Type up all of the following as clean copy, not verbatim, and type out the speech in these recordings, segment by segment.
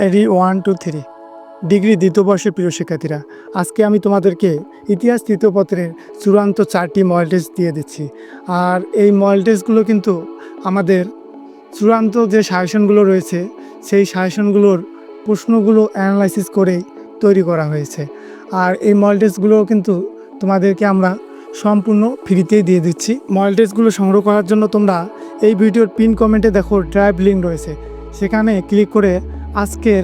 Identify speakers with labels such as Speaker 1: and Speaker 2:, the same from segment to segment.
Speaker 1: এডি 1, 2, 3 degree দ্বিতীয় বর্ষের প্রিয় শিক্ষার্থীরা, আজকে আমি তোমাদেরকে ইতিহাস তৃতীয় পত্রের চূড়ান্ত 4টি মডেল টেস্ট দিয়ে দিচ্ছি। আর এই মডেল টেস্টগুলো কিন্তু আমাদের চূড়ান্ত যে সাজেশনগুলো রয়েছে সেই সাজেশনগুলোর প্রশ্নগুলো অ্যানালাইসিস করেই তৈরি করা হয়েছে। আর এই মডেল টেস্টগুলো কিন্তু তোমাদেরকে আমরা সম্পূর্ণ ফ্রিতেই দিয়ে দিচ্ছি। মডেল টেস্টগুলো সংগ্রহ করার জন্য তোমরা এই ভিডিওর পিন কমেন্টে দেখো ড্রাইভ লিঙ্ক রয়েছে, সেখানে ক্লিক করে আজকের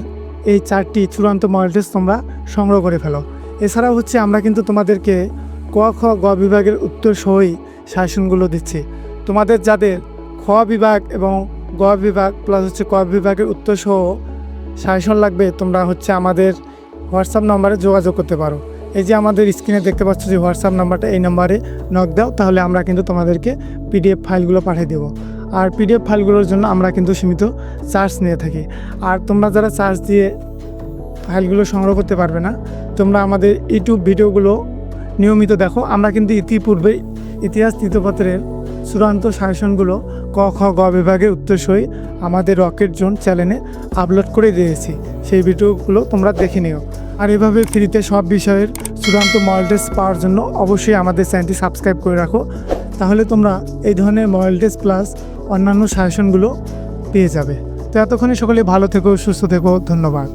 Speaker 1: এই 4টি চূড়ান্ত মডেল টেস্ট তোমরা সংগ্রহ করে ফেলো। এছাড়াও আমরা কিন্তু তোমাদেরকে ক, খ, গ বিভাগের উত্তর সহই সাজেশনগুলো দিচ্ছি। তোমাদের যাদের খ বিভাগ এবং গ বিভাগ প্লাস ক বিভাগের উত্তর সহ সাজেশন লাগবে, তোমরা আমাদের হোয়াটসঅ্যাপ নাম্বারে যোগাযোগ করতে পারো। এই যে আমাদের স্ক্রিনে দেখতে পাচ্ছ যে হোয়াটসঅ্যাপ নাম্বারটা, এই নাম্বারে নক দাও, তাহলে আমরা কিন্তু তোমাদেরকে পিডিএফ ফাইলগুলো পাঠিয়ে দেবো। আর পিডিএফ ফাইলগুলোর জন্য আমরা কিন্তু সীমিত চার্জ নিয়ে থাকি। আর তোমরা যারা চার্জ দিয়ে ফাইলগুলো সংগ্রহ করতে পারবে না, তোমরা আমাদের ইউটিউব ভিডিওগুলো নিয়মিত দেখো। আমরা কিন্তু ইতিপূর্বেই ইতিহাস তৃতীয় পত্রের চূড়ান্ত সাজেশনগুলো ক, খ, গ বিভাগের উত্তর সহি আমাদের রকেট জোন চ্যানেলে আপলোড করে দিয়েছি, সেই ভিডিওগুলো তোমরা দেখে নিও। আর এভাবে ফ্রিতে সব বিষয়ের চূড়ান্ত মডেল টেস্ট পাওয়ার জন্য অবশ্যই আমাদের চ্যানেলটি সাবস্ক্রাইব করে রাখো, তাহলে তোমরা এই ধরনের মডেল টেস্ট প্লাস অন্যান্য সাজেশনগুলো পেয়ে যাবে। তো এতক্ষণে সকলে ভালো থেকো, সুস্থ থেকো, ধন্যবাদ।